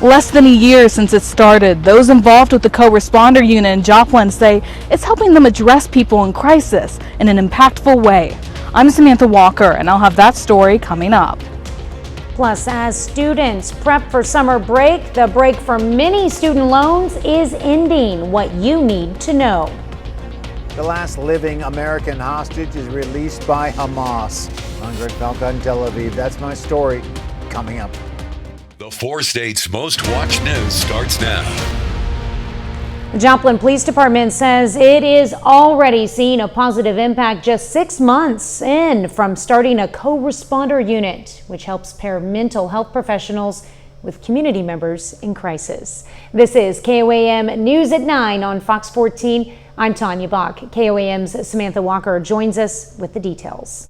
Less than a year since it started, those involved with the co-responder unit in Joplin say it's helping them address people in crisis in an impactful way. I'm Samantha Walker, and I'll have that story coming up. Plus, as students prep for summer break, the break for many student loans is ending. What you need to know. The last living American hostage is released by Hamas. I'm Greg Falca in Tel Aviv. That's my story coming up. The 4 states' most watched news starts now. The Joplin Police Department says it is already seeing a positive impact just 6 months in from starting a co-responder unit, which helps pair mental health professionals with community members in crisis. This is KOAM News at 9 on Fox 14. I'm Tanya Bach. KOAM's Samantha Walker joins us with the details.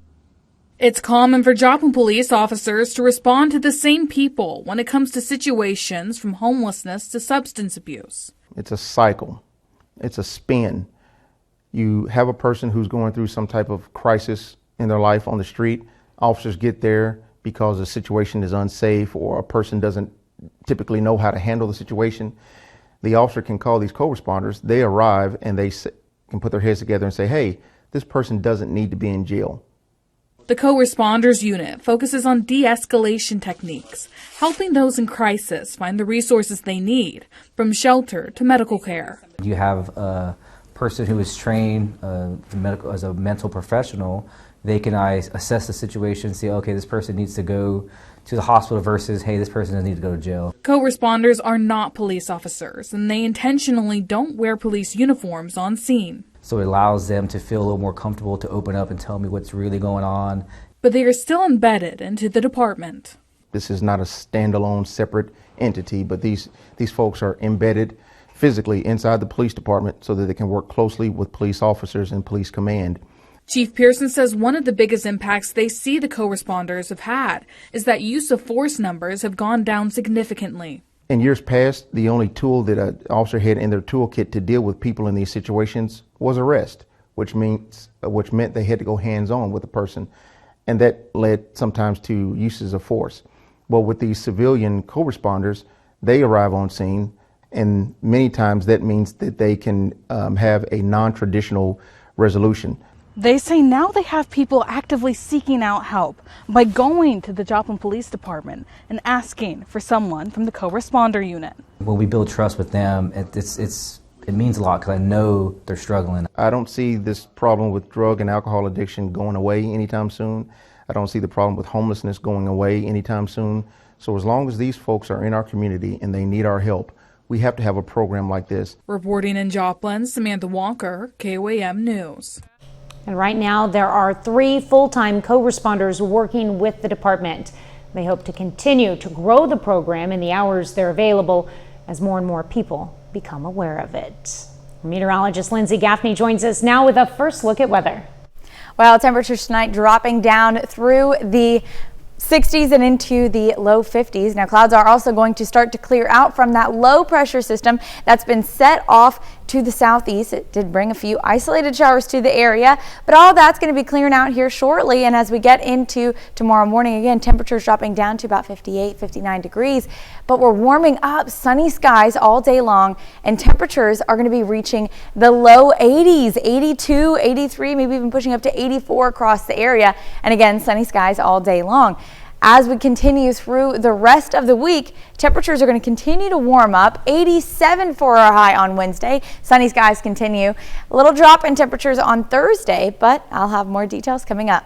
It's common for Joplin police officers to respond to the same people when it comes to situations from homelessness to substance abuse. It's a cycle. It's a spin. You have a person who's going through some type of crisis in their life on the street. Officers get there because the situation is unsafe or a person doesn't typically know how to handle the situation. The officer can call these co-responders. They arrive and they can put their heads together and say, hey, this person doesn't need to be in jail. The co-responders unit focuses on de-escalation techniques, helping those in crisis find the resources they need, from shelter to medical care. You have a person who is trained as a mental professional. They can assess the situation, see, okay, this person needs to go to the hospital versus, hey, this person doesn't need to go to jail. Co-responders are not police officers, and they intentionally don't wear police uniforms on scene. So it allows them to feel a little more comfortable to open up and tell me what's really going on. But they are still embedded into the department. This is not a standalone, separate entity, but these folks are embedded physically inside the police department so that they can work closely with police officers and police command. Chief Pearson says one of the biggest impacts they see the co-responders have had is that use of force numbers have gone down significantly. In years past, the only tool that an officer had in their toolkit to deal with people in these situations was arrest, which meant they had to go hands-on with the person, and that led sometimes to uses of force. Well, with these civilian co-responders, they arrive on scene, and many times that means that they can have a non-traditional resolution. They say now they have people actively seeking out help by going to the Joplin Police Department and asking for someone from the co-responder unit. When we build trust with them, it means a lot because I know they're struggling. I don't see this problem with drug and alcohol addiction going away anytime soon. I don't see the problem with homelessness going away anytime soon. So as long as these folks are in our community and they need our help, we have to have a program like this. Reporting in Joplin, Samantha Walker, KOAM News. And right now, there are 3 full-time co-responders working with the department. They hope to continue to grow the program in the hours they're available as more and more people become aware of it. Meteorologist Lindsay Gaffney joins us now with a first look at weather. Well, temperatures tonight dropping down through the 60s and into the low 50s. Now, clouds are also going to start to clear out from that low pressure system that's been set off to the southeast. It did bring a few isolated showers to the area, but all that's going to be clearing out here shortly. And as we get into tomorrow morning, again, temperatures dropping down to about 58, 59 degrees, but we're warming up, sunny skies all day long, and temperatures are going to be reaching the low 80s, 82, 83, maybe even pushing up to 84 across the area. And again, sunny skies all day long. As we continue through the rest of the week, temperatures are going to continue to warm up. 87 for our high on Wednesday. Sunny skies continue. A little drop in temperatures on Thursday, but I'll have more details coming up.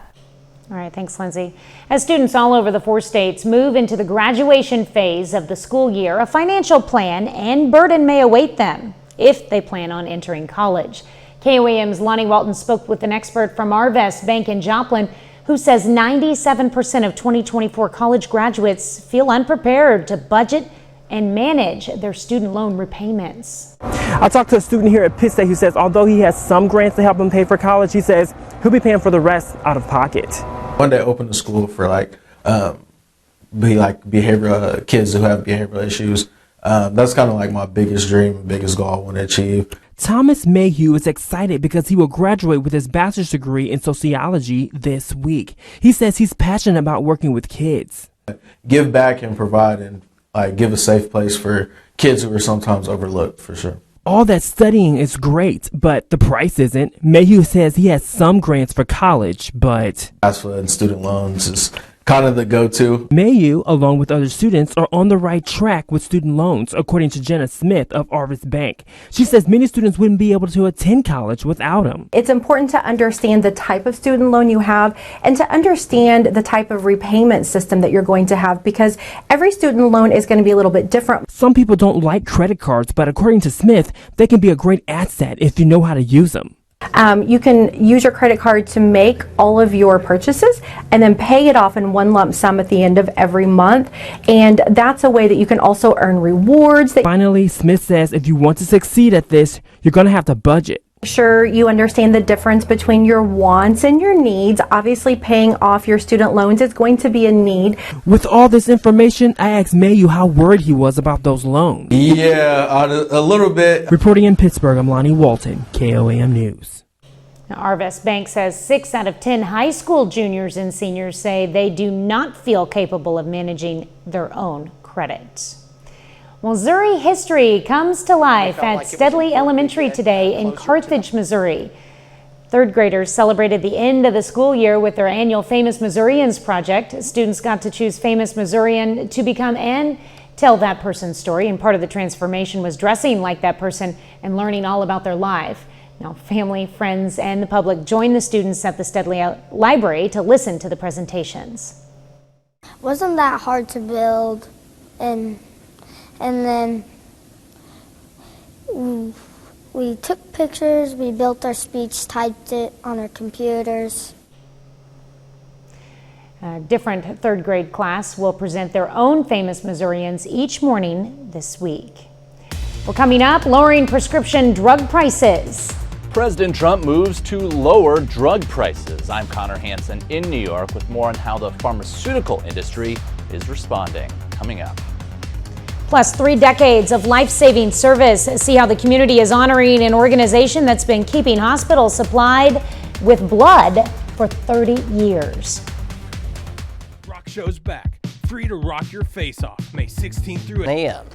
All right, thanks, Lindsay. As students all over the 4 states move into the graduation phase of the school year, a financial plan and burden may await them if they plan on entering college. KOAM's Lonnie Walton spoke with an expert from Arvest Bank in Joplin who says 97% of 2024 college graduates feel unprepared to budget and manage their student loan repayments. I talked to a student here at Pitt State who says although he has some grants to help him pay for college, he says he'll be paying for the rest out of pocket. One day open the school for behavioral kids who have behavioral issues. That's kind of like my biggest dream, biggest goal I want to achieve. Thomas Mayhew is excited because he will graduate with his bachelor's degree in sociology this week. He says he's passionate about working with kids. Give back and provide and like give a safe place for kids who are sometimes overlooked, for sure. All that studying is great, but the price isn't. Mayhew says he has some grants for college, but FAFSA and student loans is kind of the go-to. Mayhew, along with other students, are on the right track with student loans, according to Jenna Smith of Arvis Bank. She says many students wouldn't be able to attend college without them. It's important to understand the type of student loan you have and to understand the type of repayment system that you're going to have, because every student loan is going to be a little bit different. Some people don't like credit cards, but according to Smith, they can be a great asset if you know how to use them. You can use your credit card to make all of your purchases and then pay it off in one lump sum at the end of every month. And that's a way that you can also earn rewards. Finally, Smith says if you want to succeed at this, you're going to have to budget. Sure, you understand the difference between your wants and your needs. Obviously, paying off your student loans is going to be a need. With all this information, I asked Mayhew how worried he was about those loans. Yeah, a little bit. Reporting in Pittsburgh, I'm Lonnie Walton, KOAM News. Now, Arvis Bank says 6 out of 10 high school juniors and seniors say they do not feel capable of managing their own credit. Missouri history comes to life at Steadley Elementary today in Carthage, Missouri. Third graders celebrated the end of the school year with their annual Famous Missourians project. Students got to choose famous Missourian to become and tell that person's story, and part of the transformation was dressing like that person and learning all about their life. Now, family, friends, and the public joined the students at the Steadley Library to listen to the presentations. Wasn't that hard to build? And then we took pictures, we built our speech, typed it on our computers. A different third grade class will present their own famous Missourians each morning this week. Well, coming up, lowering prescription drug prices. President Trump moves to lower drug prices. I'm Connor Hansen in New York with more on how the pharmaceutical industry is responding. Coming up. Plus 3 decades of life-saving service. See how the community is honoring an organization that's been keeping hospitals supplied with blood for 30 years. Rock Show's back. Free to rock your face off. May 16th through 8 a.m.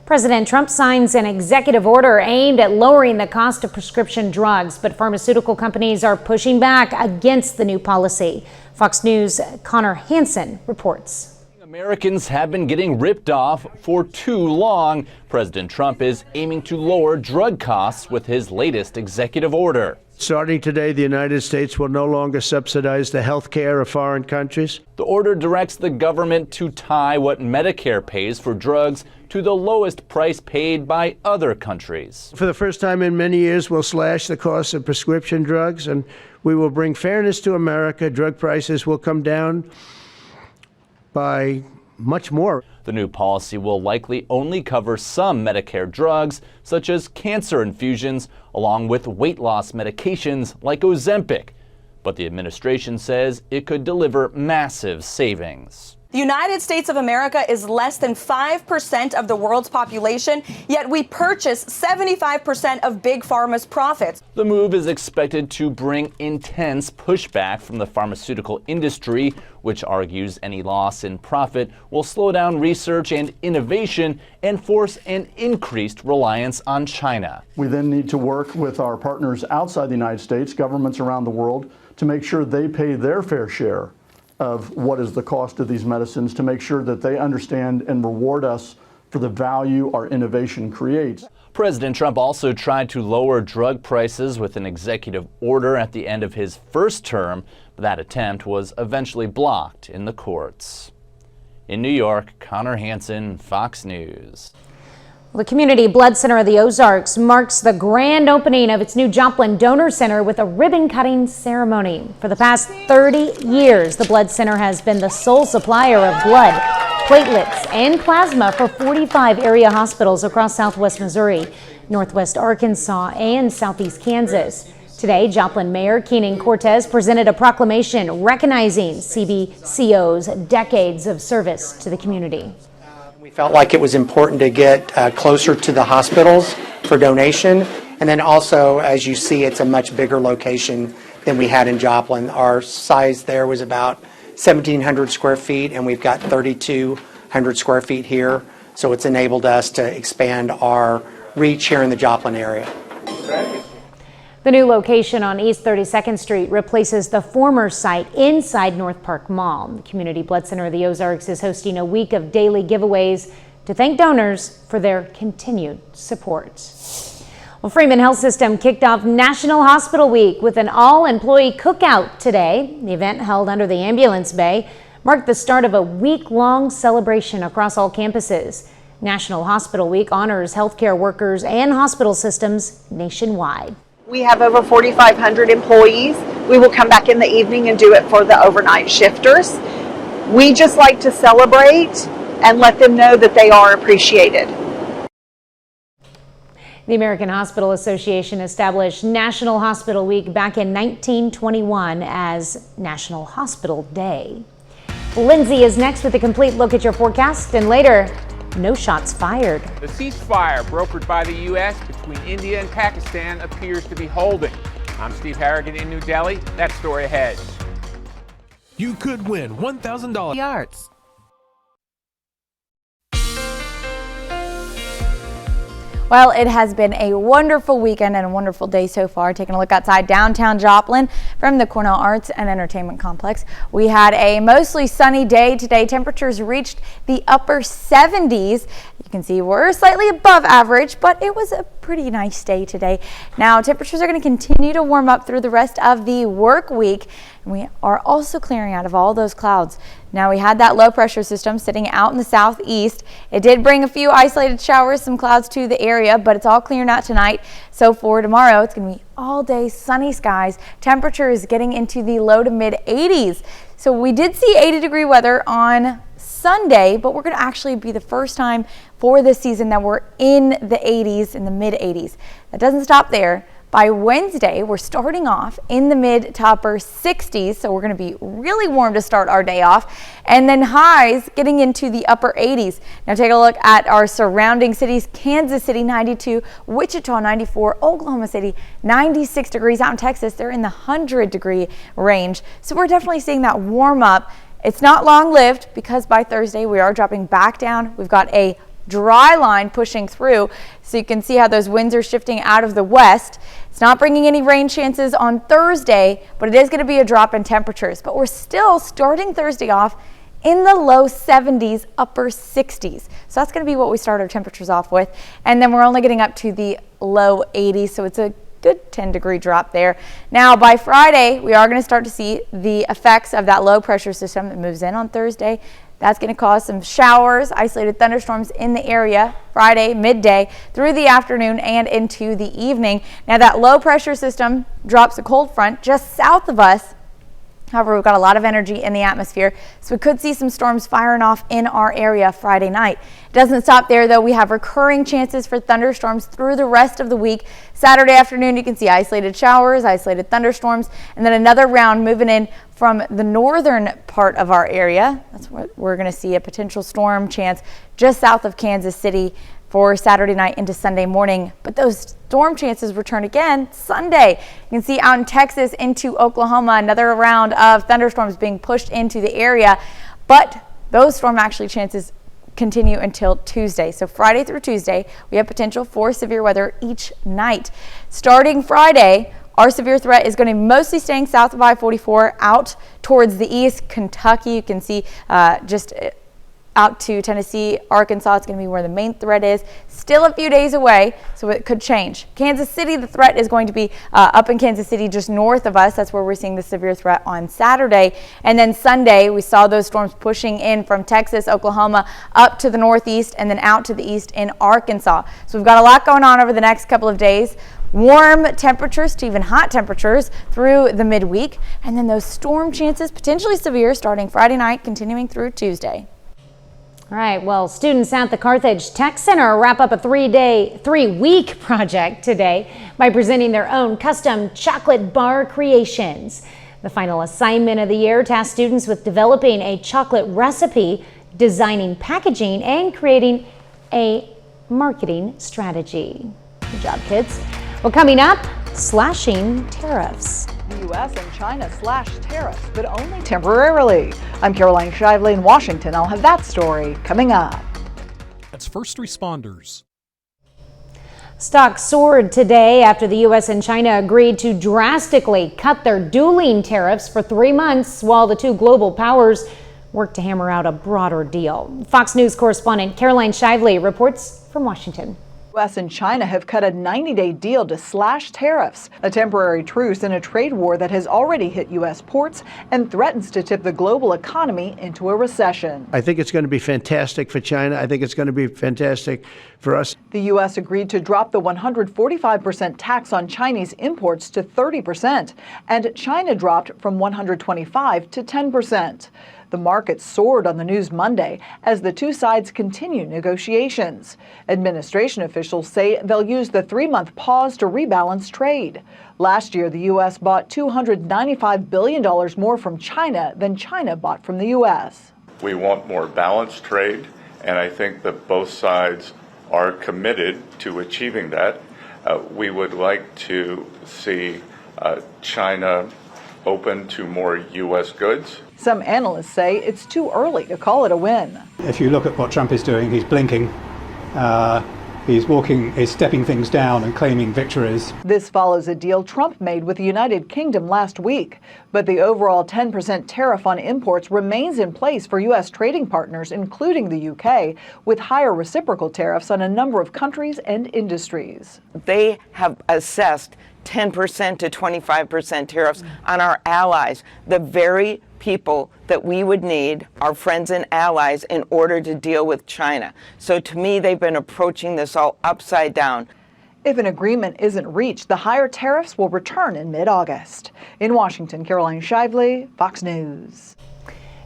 President Trump signs an executive order aimed at lowering the cost of prescription drugs, but pharmaceutical companies are pushing back against the new policy. Fox News' Connor Hansen reports. Americans have been getting ripped off for too long. President Trump is aiming to lower drug costs with his latest executive order. Starting today, the United States will no longer subsidize the health care of foreign countries. The order directs the government to tie what Medicare pays for drugs to the lowest price paid by other countries. For the first time in many years, we'll slash the cost of prescription drugs, and we will bring fairness to America. Drug prices will come down by much more. The new policy will likely only cover some Medicare drugs, such as cancer infusions, along with weight loss medications like Ozempic. But the administration says it could deliver massive savings. The United States of America is less than 5% of the world's population, yet we purchase 75% of Big Pharma's profits. The move is expected to bring intense pushback from the pharmaceutical industry, which argues any loss in profit will slow down research and innovation and force an increased reliance on China. We then need to work with our partners outside the United States, governments around the world, to make sure they pay their fair share of what is the cost of these medicines, to make sure that they understand and reward us for the value our innovation creates. President Trump also tried to lower drug prices with an executive order at the end of his first term, but that attempt was eventually blocked in the courts. In New York, Connor Hansen, Fox News. The Community Blood Center of the Ozarks marks the grand opening of its new Joplin Donor Center with a ribbon-cutting ceremony. For the past 30 years, the Blood Center has been the sole supplier of blood, platelets, and plasma for 45 area hospitals across southwest Missouri, northwest Arkansas, and southeast Kansas. Today, Joplin Mayor Keenan Cortez presented a proclamation recognizing CBCO's decades of service to the community. We felt like it was important to get closer to the hospitals for donation. And then also, as you see, it's a much bigger location than we had in Joplin. Our size there was about 1,700 square feet, and we've got 3,200 square feet here. So it's enabled us to expand our reach here in the Joplin area. The new location on East 32nd Street replaces the former site inside North Park Mall. The Community Blood Center of the Ozarks is hosting a week of daily giveaways to thank donors for their continued support. Well, Freeman Health System kicked off National Hospital Week with an all-employee cookout today. The event, held under the ambulance bay, marked the start of a week-long celebration across all campuses. National Hospital Week honors healthcare workers and hospital systems nationwide. We have over 4,500 employees. We will come back in the evening and do it for the overnight shifters. We just like to celebrate and let them know that they are appreciated. The American Hospital Association established National Hospital Week back in 1921 as National Hospital Day. Lindsay is next with a complete look at your forecast, and later, no shots fired. The ceasefire brokered by the U.S. between India and Pakistan appears to be holding. I'm Steve Harrigan in New Delhi. That story ahead. You could win $1,000 yards. Well, it has been a wonderful weekend and a wonderful day so far. Taking a look outside downtown Joplin from the Cornell Arts and Entertainment Complex. We had a mostly sunny day today. Temperatures reached the upper 70s. You can see we're slightly above average, but it was a pretty nice day today. Now, temperatures are going to continue to warm up through the rest of the work week. And we are also clearing out of all those clouds. Now, we had that low pressure system sitting out in the southeast. It did bring a few isolated showers, some clouds to the area, but it's all clearing out tonight. So for tomorrow, it's going to be all day sunny skies. Temperature is getting into the low to mid 80s. So we did see 80-degree weather on Sunday, but we're going to actually be the first time for this season that we're in the 80s, in the mid 80s. That doesn't stop there. By Wednesday, we're starting off in the mid to upper 60s, so we're going to be really warm to start our day off, and then highs getting into the upper 80s. Now take a look at our surrounding cities. Kansas City 92, Wichita 94, Oklahoma City 96 degrees. Out in Texas, they're in the 100-degree range, so we're definitely seeing that warm up. It's not long-lived because by Thursday we are dropping back down. We've got a dry line pushing through, so you can see how those winds are shifting out of the west. It's not bringing any rain chances on Thursday, but it is going to be a drop in temperatures. But we're still starting Thursday off in the low 70s, upper 60s. So that's going to be what we start our temperatures off with. And then we're only getting up to the low 80s, so it's a good 10-degree drop there. Now by Friday, we are going to start to see the effects of that low pressure system that moves in on Thursday. That's going to cause some showers, isolated thunderstorms in the area Friday midday through the afternoon and into the evening. Now that low pressure system drops a cold front just south of us. However, we've got a lot of energy in the atmosphere, so we could see some storms firing off in our area Friday night. It doesn't stop there, though. We have recurring chances for thunderstorms through the rest of the week. Saturday afternoon, you can see isolated showers, isolated thunderstorms, and then another round moving in from the northern part of our area. That's what we're going to see, a potential storm chance just south of Kansas City for Saturday night into Sunday morning. But those storm chances return again Sunday. You can see out in Texas into Oklahoma, another round of thunderstorms being pushed into the area. But those storm actually chances continue until Tuesday. So Friday through Tuesday, we have potential for severe weather each night. Starting Friday, our severe threat is going to be mostly staying south of I-44 out towards the east. Kentucky, you can see just out to Tennessee, Arkansas, it's going to be where the main threat is. Still a few days away, so it could change. Kansas City, the threat is going to be up in Kansas City just north of us. That's where we're seeing the severe threat on Saturday. And then Sunday, we saw those storms pushing in from Texas, Oklahoma, up to the northeast and then out to the east in Arkansas. So we've got a lot going on over the next couple of days. Warm temperatures to even hot temperatures through the midweek. And then those storm chances potentially severe starting Friday night, continuing through Tuesday. All right, well, students at the Carthage Tech Center wrap up a three-week project today by presenting their own custom chocolate bar creations. The final assignment of the year tasked students with developing a chocolate recipe, designing packaging, and creating a marketing strategy. Good job, kids. Well, coming up, slashing tariffs. U.S. and China slashed tariffs, but only temporarily. I'm Caroline Shively in Washington. I'll have that story coming up. That's first responders. Stocks soared today after the U.S. and China agreed to drastically cut their dueling tariffs for 3 months while the two global powers work to hammer out a broader deal. Fox News correspondent Caroline Shively reports from Washington. U.S. and China have cut a 90-day deal to slash tariffs, a temporary truce in a trade war that has already hit U.S. ports and threatens to tip the global economy into a recession. I think it's going to be fantastic for China. I think it's going to be fantastic for us. The U.S. agreed to drop the 145% tax on Chinese imports to 30%, and China dropped from 125 to 10%. The market soared on the news Monday as the two sides continue negotiations. Administration officials say they'll use the 3-month pause to rebalance trade. Last year, the U.S. bought $295 billion more from China than China bought from the U.S. We want more balanced trade, and I think that both sides are committed to achieving that. We would like to see China open to more U.S. goods. Some analysts say it's too early to call it a win. If you look at what Trump is doing, he's blinking. He's stepping things down and claiming victories. This follows a deal Trump made with the United Kingdom last week. But the overall 10% tariff on imports remains in place for U.S. trading partners, including the UK, with higher reciprocal tariffs on a number of countries and industries. They have assessed 10% to 25% tariffs on our allies, the very people that we would need, our friends and allies, in order to deal with China. So to me, they've been approaching this all upside down. If an agreement isn't reached, the higher tariffs will return in mid-August. In Washington, Caroline Shively, Fox News.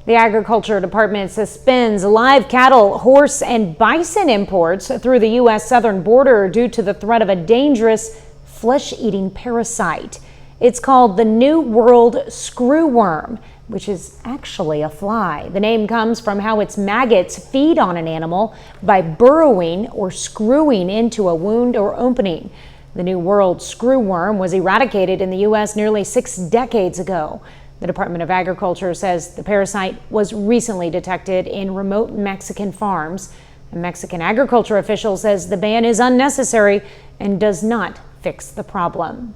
The Agriculture Department suspends live cattle, horse, and bison imports through the U.S. southern border due to the threat of a dangerous flesh-eating parasite. It's called the New World screwworm, which is actually a fly. The name comes from how its maggots feed on an animal by burrowing or screwing into a wound or opening. The New World screwworm was eradicated in the U.S. nearly 6 decades ago. The Department of Agriculture says the parasite was recently detected in remote Mexican farms. A Mexican agriculture official says the ban is unnecessary and does not fix the problem.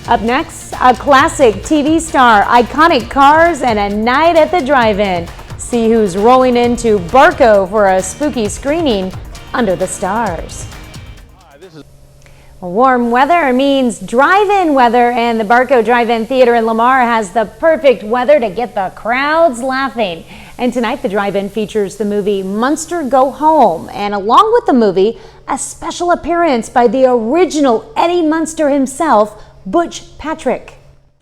Up next, a classic TV star, iconic cars, and a night at the drive-in. See who's rolling into Barco for a spooky screening under the stars. Warm weather means drive-in weather, and the Barco Drive-In Theater in Lamar has the perfect weather to get the crowds laughing. And tonight, the drive-in features the movie Munster Go Home, and along with the movie, a special appearance by the original Eddie Munster himself, Butch Patrick.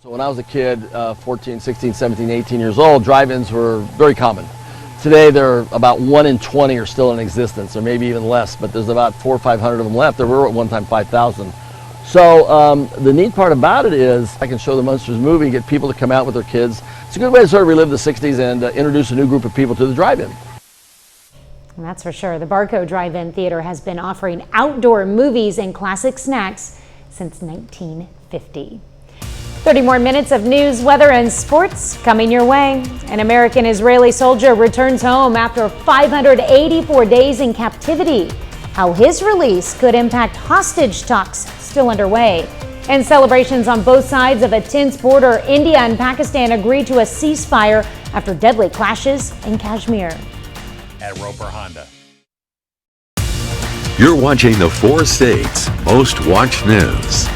So when I was a kid, 14, 16, 17, 18 years old, drive-ins were very common. Today, they're about 1 in 20 are still in existence, or maybe even less, but there's about 400 or 500 of them left. There were at one time 5,000. So the neat part about it is I can show the Munsters movie, get people to come out with their kids. It's a good way to sort of relive the 60s and introduce a new group of people to the drive-in. That's for sure. The Barco Drive-In Theater has been offering outdoor movies and classic snacks since 1950. 30 more minutes of news, weather, and sports coming your way. An American-Israeli soldier returns home after 584 days in captivity. How his release could impact hostage talks still underway. And celebrations on both sides of a tense border. India and Pakistan agreed to a ceasefire after deadly clashes in Kashmir. At Roper Honda. You're watching the 4 states' most watched news.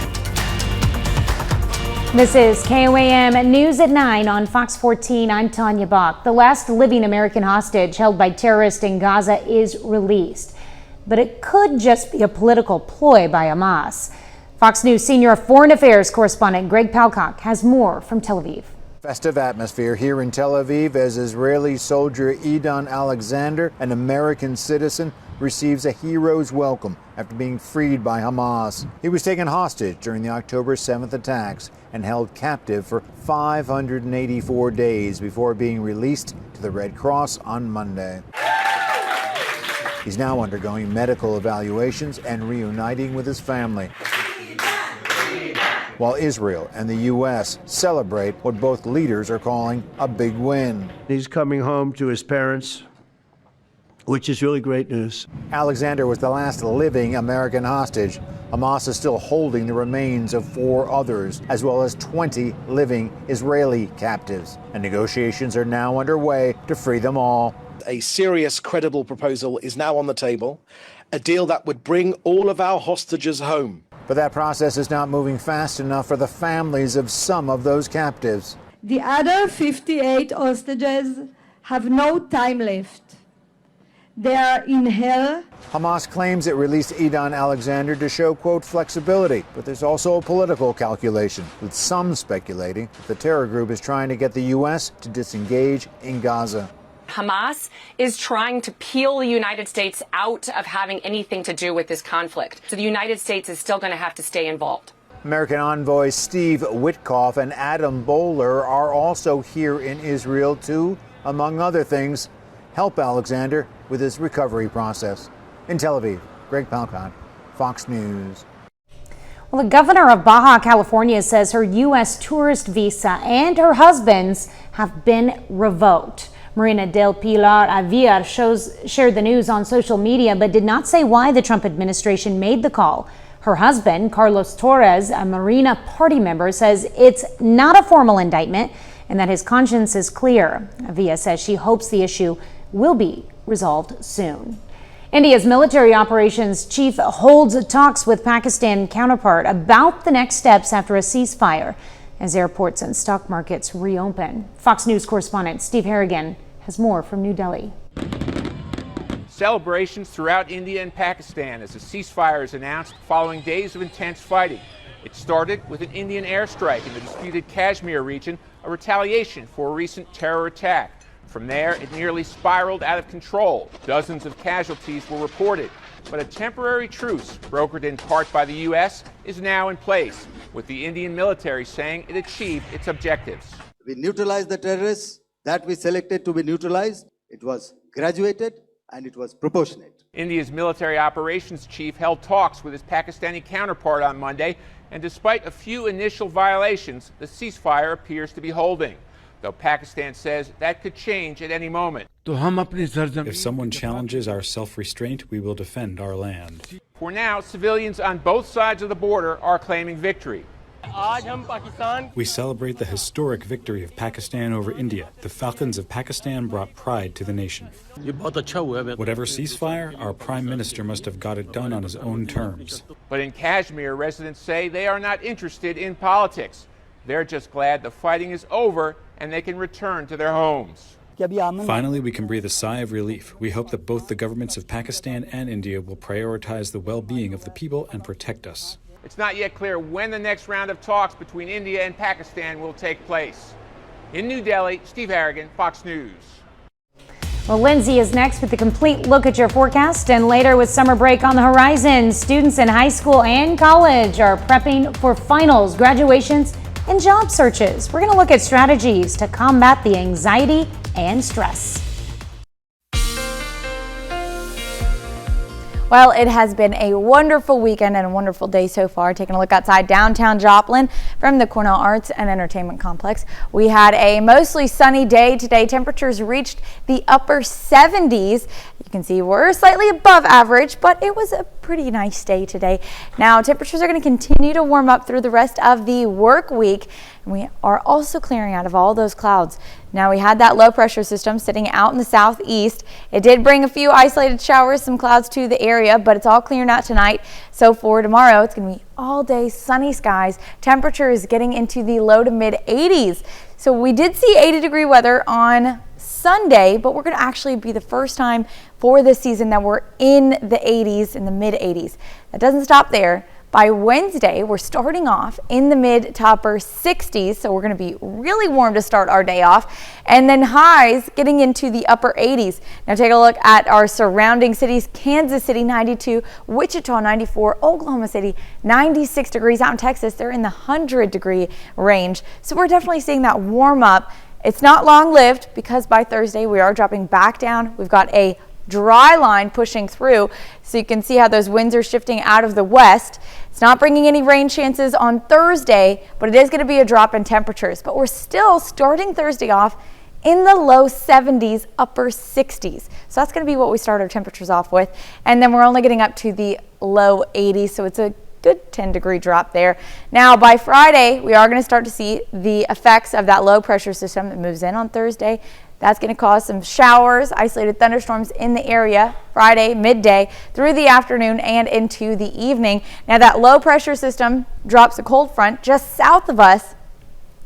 This is KOAM News at 9 on Fox 14. I'm Tanya Bach. The last living American hostage held by terrorists in Gaza is released. But it could just be a political ploy by Hamas. Fox News senior foreign affairs correspondent Greg Palcock has more from Tel Aviv. Festive atmosphere here in Tel Aviv as Israeli soldier Idan Alexander, an American citizen, receives a hero's welcome after being freed by Hamas. He was taken hostage during the October 7th attacks and held captive for 584 days before being released to the Red Cross on Monday. He's now undergoing medical evaluations and reuniting with his family. while Israel and the U.S. celebrate what both leaders are calling a big win. He's coming home to his parents, which is really great news. Alexander was the last living American hostage. Hamas is still holding the remains of 4 others, as well as 20 living Israeli captives. And negotiations are now underway to free them all. A serious, credible proposal is now on the table, a deal that would bring all of our hostages home. But that process is not moving fast enough for the families of some of those captives. The other 58 hostages have no time left. They are in hell. Hamas claims it released Idan Alexander to show, quote, flexibility. But there's also a political calculation, with some speculating that the terror group is trying to get the U.S. to disengage in Gaza. Hamas is trying to peel the United States out of having anything to do with this conflict. So the United States is still going to have to stay involved. American envoys Steve Witkoff and Adam Bowler are also here in Israel to, among other things, help Alexander with his recovery process. In Tel Aviv, Greg Palcon, Fox News. Well, the governor of Baja California says her U.S. tourist visa and her husband's have been revoked. Marina del Pilar Aviar shared the news on social media but did not say why the Trump administration made the call. Her husband, Carlos Torres, a Marina party member, says it's not a formal indictment and that his conscience is clear. Avia says she hopes the issue will be resolved soon. India's military operations chief holds talks with Pakistan counterpart about the next steps after a ceasefire as airports and stock markets reopen. Fox News correspondent Steve Harrigan has more from New Delhi. Celebrations throughout India and Pakistan as a ceasefire is announced following days of intense fighting. It started with an Indian airstrike in the disputed Kashmir region, a retaliation for a recent terror attack. From there, it nearly spiraled out of control. Dozens of casualties were reported, but a temporary truce, brokered in part by the U.S., is now in place, with the Indian military saying it achieved its objectives. We neutralized the terrorists that we selected to be neutralized. It was graduated and it was proportionate. India's military operations chief held talks with his Pakistani counterpart on Monday, and despite a few initial violations, the ceasefire appears to be holding, though Pakistan says that could change at any moment. If someone challenges our self-restraint, we will defend our land. For now, civilians on both sides of the border are claiming victory. We celebrate the historic victory of Pakistan over India. The Falcons of Pakistan brought pride to the nation. Whatever ceasefire, our Prime Minister must have got it done on his own terms. But in Kashmir, residents say they are not interested in politics. They're just glad the fighting is over and they can return to their homes. Finally, we can breathe a sigh of relief. We hope that both the governments of Pakistan and India will prioritize the well-being of the people and protect us. It's not yet clear when the next round of talks between India and Pakistan will take place. In New Delhi, Steve Harrigan, Fox News. Well, Lindsay is next with a complete look at your forecast, and later with summer break on the horizon, students in high school and college are prepping for finals, graduations, and job searches. We're going to look at strategies to combat the anxiety and stress. Well, it has been a wonderful weekend and a wonderful day so far. Taking a look outside downtown Joplin from the Cornell Arts and Entertainment Complex. We had a mostly sunny day today. Temperatures reached the upper 70s. You can see we're slightly above average, but it was a pretty nice day today. Now, temperatures are going to continue to warm up through the rest of the work week. And we are also clearing out of all those clouds. Now, we had that low pressure system sitting out in the southeast. It did bring a few isolated showers, some clouds to the area, but it's all clearing out tonight. So for tomorrow, it's going to be all day sunny skies. Temperature is getting into the low to mid 80s. So we did see 80-degree weather on Sunday, but we're going to actually be the first time for this season that we're in the 80s, in the mid 80s. That doesn't stop there. By Wednesday, we're starting off in the mid to upper 60s, so we're going to be really warm to start our day off, and then highs getting into the upper 80s. Now take a look at our surrounding cities. Kansas City 92, Wichita 94, Oklahoma City 96 degrees. Out in Texas, they're in the 100-degree range, so we're definitely seeing that warm up. It's not long-lived because by Thursday we are dropping back down. We've got a dry line pushing through. So you can see how those winds are shifting out of the west. It's not bringing any rain chances on Thursday, but it is going to be a drop in temperatures. But we're still starting Thursday off in the low 70s, upper 60s. So that's going to be what we start our temperatures off with. And then we're only getting up to the low 80s. So it's a good 10-degree drop there. Now by Friday, we are going to start to see the effects of that low pressure system that moves in on Thursday. That's going to cause some showers, isolated thunderstorms in the area Friday midday through the afternoon and into the evening. Now that low pressure system drops a cold front just south of us.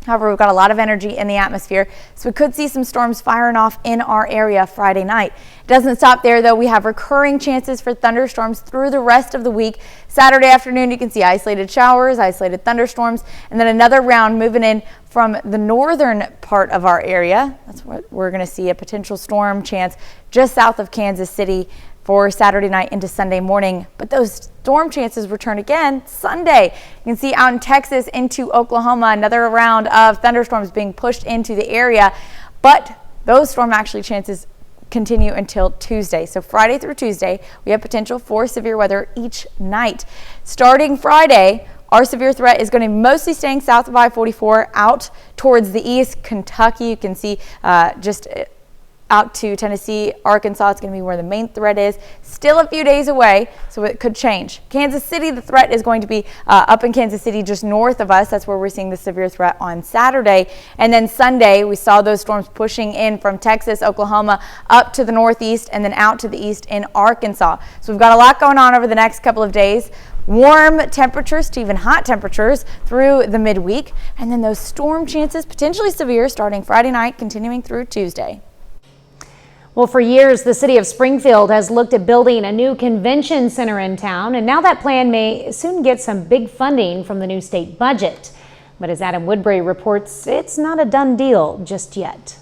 However, we've got a lot of energy in the atmosphere, so we could see some storms firing off in our area Friday night. It doesn't stop there, though. We have recurring chances for thunderstorms through the rest of the week. Saturday afternoon, you can see isolated showers, isolated thunderstorms, and then another round moving in from the northern part of our area. That's what we're going to see, a potential storm chance just south of Kansas City for Saturday night into Sunday morning. But those storm chances return again Sunday. You can see out in Texas into Oklahoma, another round of thunderstorms being pushed into the area. But those storm actually chances continue until Tuesday. So Friday through Tuesday, we have potential for severe weather each night. Starting Friday, our severe threat is going to be mostly staying south of I-44 out towards the east. Kentucky, you can see just out to Tennessee, Arkansas. It's going to be where the main threat is. Still a few days away, so it could change. Kansas City, the threat is going to be up in Kansas City just north of us. That's where we're seeing the severe threat on Saturday. And then Sunday, we saw those storms pushing in from Texas, Oklahoma, up to the northeast and then out to the east in Arkansas. So we've got a lot going on over the next couple of days. Warm temperatures to even hot temperatures through the midweek. And then those storm chances potentially severe starting Friday night, continuing through Tuesday. Well, for years, the city of Springfield has looked at building a new convention center in town, and now that plan may soon get some big funding from the new state budget. But as Adam Woodbury reports, it's not a done deal just yet.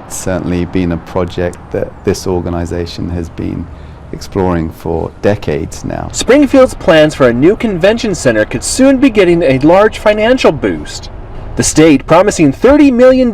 It's certainly been a project that this organization has been exploring for decades now. Springfield's plans for a new convention center could soon be getting a large financial boost. The state promising $30 million,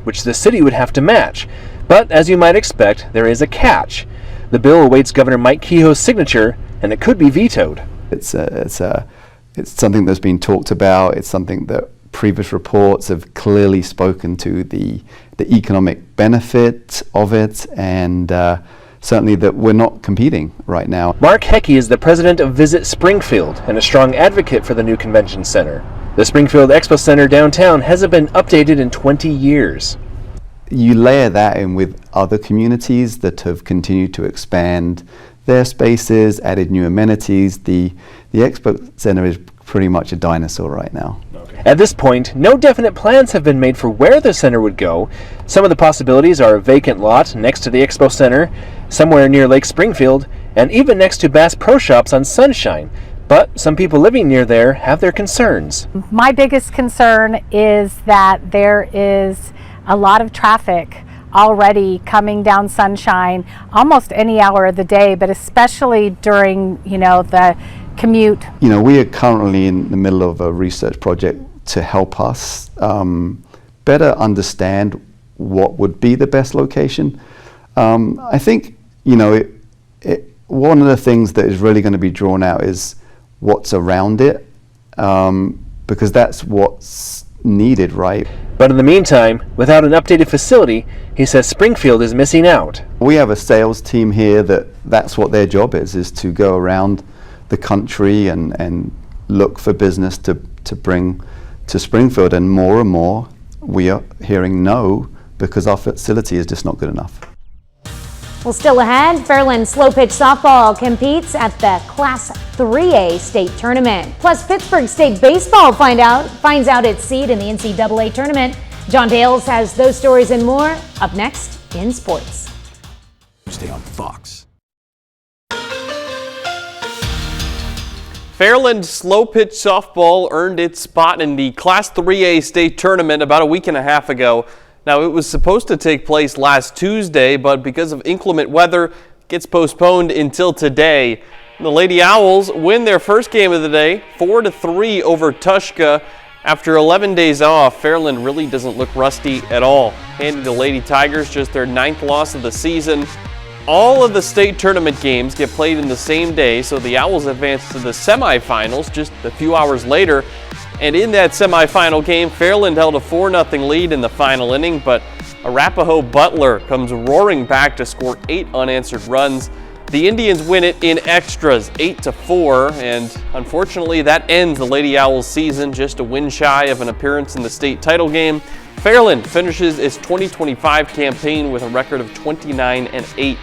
which the city would have to match. But as you might expect, there is a catch. The bill awaits Governor Mike Kehoe's signature, and it could be vetoed. It's something that's been talked about. It's something that previous reports have clearly spoken to the economic benefit of it, and certainly that we're not competing right now. Mark Heckey is the president of Visit Springfield and a strong advocate for the new convention center. The Springfield Expo Center downtown hasn't been updated in 20 years. You layer that in with other communities that have continued to expand their spaces, added new amenities. The Expo Center is pretty much a dinosaur right now. At this point, no definite plans have been made for where the center would go. Some of the possibilities are a vacant lot next to the Expo Center, somewhere near Lake Springfield, and even next to Bass Pro Shops on Sunshine. But some people living near there have their concerns. My biggest concern is that there is a lot of traffic already coming down Sunshine almost any hour of the day, but especially during, the commute. We are currently in the middle of a research project to help us better understand what would be the best location. I think, one of the things that is really going to be drawn out is what's around it, because that's what's needed, right? But in the meantime, without an updated facility, he says Springfield is missing out. We have a sales team here that's what their job is to go around the country and look for business to bring to Springfield, and more we are hearing no because our facility is just not good enough. Well, still ahead, Fairland Slow Pitch Softball competes at the Class 3A state tournament. Plus, Pittsburgh State Baseball finds out its seed in the NCAA tournament. John Dales has those stories and more up next in sports. Stay on Fox. Fairland Slow Pitch Softball earned its spot in the Class 3A state tournament about a week and a half ago. Now, it was supposed to take place last Tuesday, but because of inclement weather, it gets postponed until today. The Lady Owls win their first game of the day, 4-3 over Tushka. After 11 days off, Fairland really doesn't look rusty at all. Handed the Lady Tigers just their 9th loss of the season. All of the state tournament games get played in the same day, so the Owls advance to the semifinals just a few hours later. And in that semifinal game, Fairland held a 4-0 lead in the final inning, but Arapahoe Butler comes roaring back to score 8 unanswered runs. The Indians win it in extras, 8-4, and unfortunately that ends the Lady Owls season, just a win shy of an appearance in the state title game. Fairland finishes its 2025 campaign with a record of 29-8.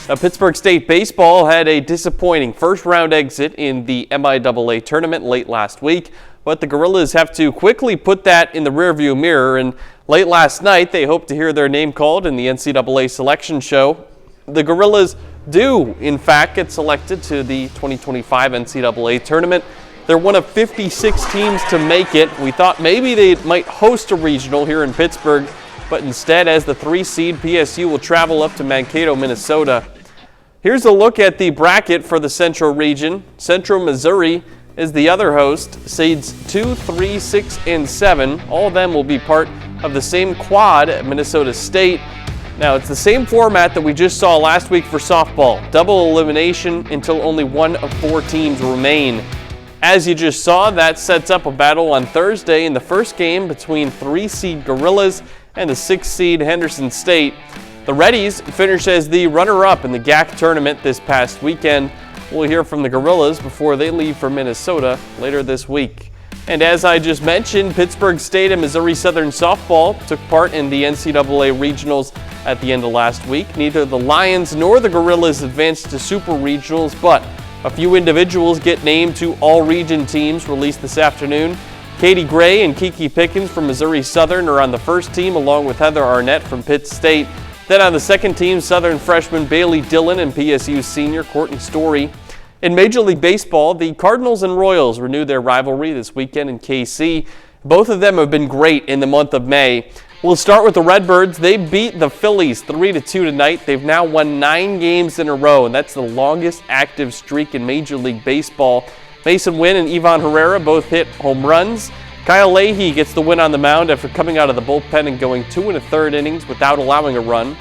Now, Pittsburgh State baseball had a disappointing first-round exit in the MIAA tournament late last week, but the Gorillas have to quickly put that in the rearview mirror, and late last night they hope to hear their name called in the NCAA selection show. The Gorillas do, in fact, get selected to the 2025 NCAA tournament. They're one of 56 teams to make it. We thought maybe they might host a regional here in Pittsburgh, but instead, as the 3 seed, PSU will travel up to Mankato, Minnesota. Here's a look at the bracket for the Central region. Central Missouri is the other host. Seeds 2, 3, 6, and 7. All of them will be part of the same quad at Minnesota State. Now, it's the same format that we just saw last week for softball. Double elimination until only 1 of 4 teams remain. As you just saw, that sets up a battle on Thursday in the first game between 3-seed Gorillas and the 6-seed Henderson State. The Reddies finished as the runner-up in the GAC tournament this past weekend. We'll hear from the Gorillas before they leave for Minnesota later this week. And as I just mentioned, Pittsburgh State and Missouri Southern softball took part in the NCAA regionals at the end of last week. Neither the Lions nor the Gorillas advanced to super regionals, but a few individuals get named to all-region teams released this afternoon. Katie Gray and Kiki Pickens from Missouri Southern are on the first team, along with Heather Arnett from Pitt State. Then on the second team, Southern freshman Bailey Dillon and PSU senior Courtney Story. In Major League Baseball, the Cardinals and Royals renew their rivalry this weekend in KC. Both of them have been great in the month of May. We'll start with the Redbirds. They beat the Phillies 3-2 tonight. They've now won 9 games in a row, and that's the longest active streak in Major League Baseball. Mason Wynn and Ivan Herrera both hit home runs. Kyle Leahy gets the win on the mound after coming out of the bullpen and going 2 1/3 innings without allowing a run.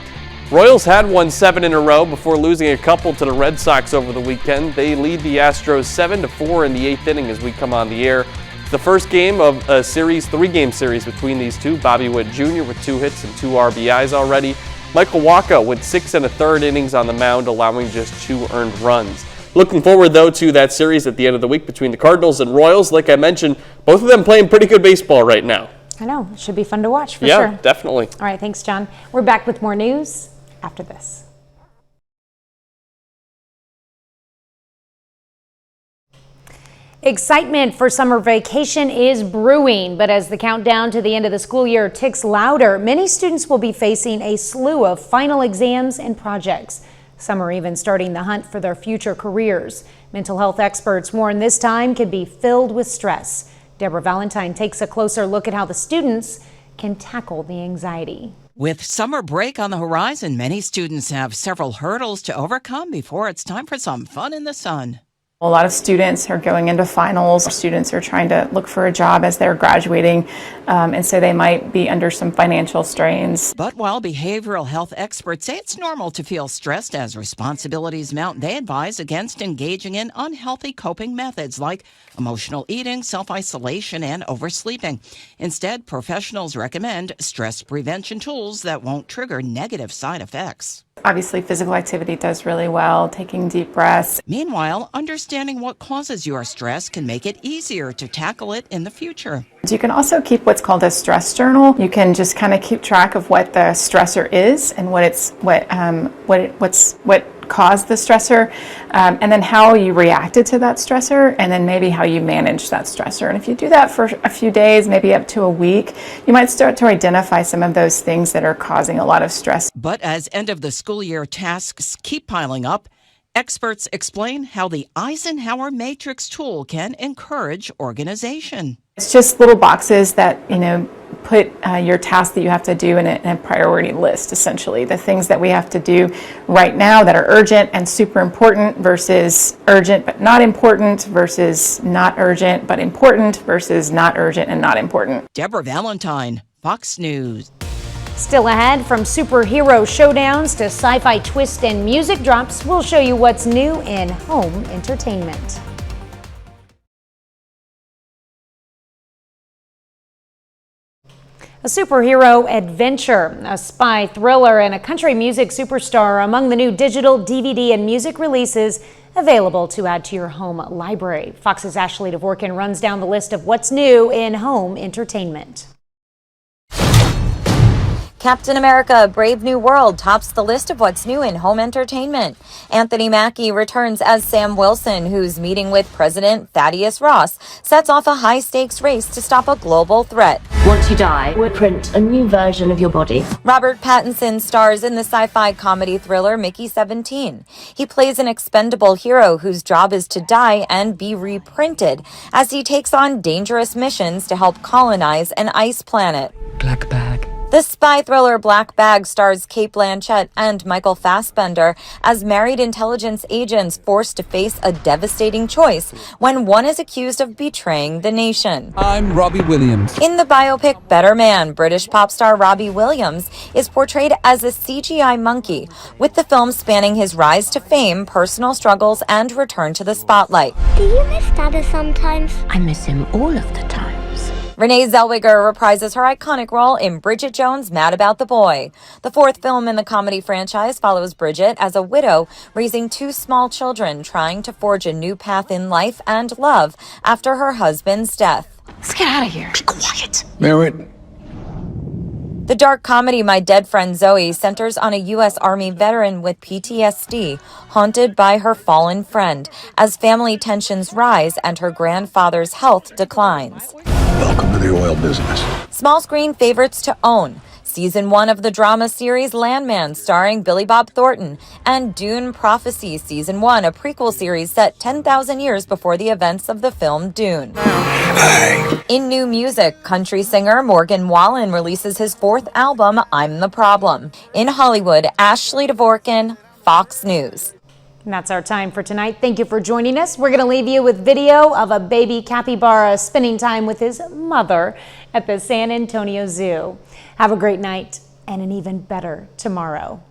Royals had won 7 in a row before losing a couple to the Red Sox over the weekend. They lead the Astros 7-4 in the 8th inning as we come on the air. It's the first game of a series, 3-game series between these two. Bobby Witt Jr. with 2 hits and 2 RBIs already. Michael Wacha went 6 1/3 innings on the mound, allowing just 2 earned runs. Looking forward, though, to that series at the end of the week between the Cardinals and Royals. Like I mentioned, both of them playing pretty good baseball right now. I know. It should be fun to watch for sure. sure. Yeah, definitely. All right, thanks, John. We're back with more news after this. Excitement for summer vacation is brewing, but as the countdown to the end of the school year ticks louder, many students will be facing a slew of final exams and projects. Some are even starting the hunt for their future careers. Mental health experts warn this time can be filled with stress. Deborah Valentine takes a closer look at how the students can tackle the anxiety. With summer break on the horizon, many students have several hurdles to overcome before it's time for some fun in the sun. A lot of students are going into finals. Students are trying to look for a job as they're graduating, and so they might be under some financial strains. But while behavioral health experts say it's normal to feel stressed as responsibilities mount, they advise against engaging in unhealthy coping methods like emotional eating, self-isolation, and oversleeping. Instead, professionals recommend stress prevention tools that won't trigger negative side effects. Obviously, physical activity does really well, taking deep breaths. Meanwhile, understanding what causes your stress can make it easier to tackle it in the future. You can also keep what's called a stress journal. You can just kind of keep track of what the stressor is and what caused the stressor, and then how you reacted to that stressor, and then maybe how you manage that stressor. And if you do that for a few days, maybe up to a week, you might start to identify some of those things that are causing a lot of stress. But as end of the school year tasks keep piling up, experts explain how the Eisenhower Matrix tool can encourage organization. It's just little boxes that, put your tasks that you have to do in a priority list, essentially. The things that we have to do right now that are urgent and super important versus urgent but not important versus not urgent but important versus not urgent and not important. Deborah Valentine, Fox News. Still ahead, from superhero showdowns to sci-fi twists and music drops, we'll show you what's new in home entertainment. A superhero adventure, a spy thriller, and a country music superstar are among the new digital DVD and music releases available to add to your home library. Fox's Ashley Dvorkin runs down the list of what's new in home entertainment. Captain America: Brave New World tops the list of what's new in home entertainment. Anthony Mackie returns as Sam Wilson, whose meeting with President Thaddeus Ross sets off a high-stakes race to stop a global threat. Once you die, we'll print a new version of your body. Robert Pattinson stars in the sci-fi comedy thriller Mickey 17. He plays an expendable hero whose job is to die and be reprinted as he takes on dangerous missions to help colonize an ice planet. Black bag. The spy thriller Black Bag stars Cate Blanchett and Michael Fassbender as married intelligence agents forced to face a devastating choice when one is accused of betraying the nation. I'm Robbie Williams. In the biopic Better Man, British pop star Robbie Williams is portrayed as a CGI monkey, with the film spanning his rise to fame, personal struggles, and return to the spotlight. Do you miss Dada sometimes? I miss him all of the times. Renee Zellweger reprises her iconic role in Bridget Jones' Mad About the Boy. The fourth film in the comedy franchise follows Bridget as a widow raising two small children, trying to forge a new path in life and love after her husband's death. Let's get out of here. Be quiet. Merritt. The dark comedy My Dead Friend Zoe centers on a U.S. Army veteran with PTSD, haunted by her fallen friend, as family tensions rise and her grandfather's health declines. Welcome to the oil business. Small screen favorites to own. Season 1 of the drama series Landman, starring Billy Bob Thornton, and Dune Prophecy Season 1, a prequel series set 10,000 years before the events of the film Dune. In new music, country singer Morgan Wallen releases his fourth album, I'm the Problem. In Hollywood, Ashley Dvorkin, Fox News. And that's our time for tonight. Thank you for joining us. We're going to leave you with video of a baby capybara spending time with his mother at the San Antonio Zoo. Have a great night and an even better tomorrow.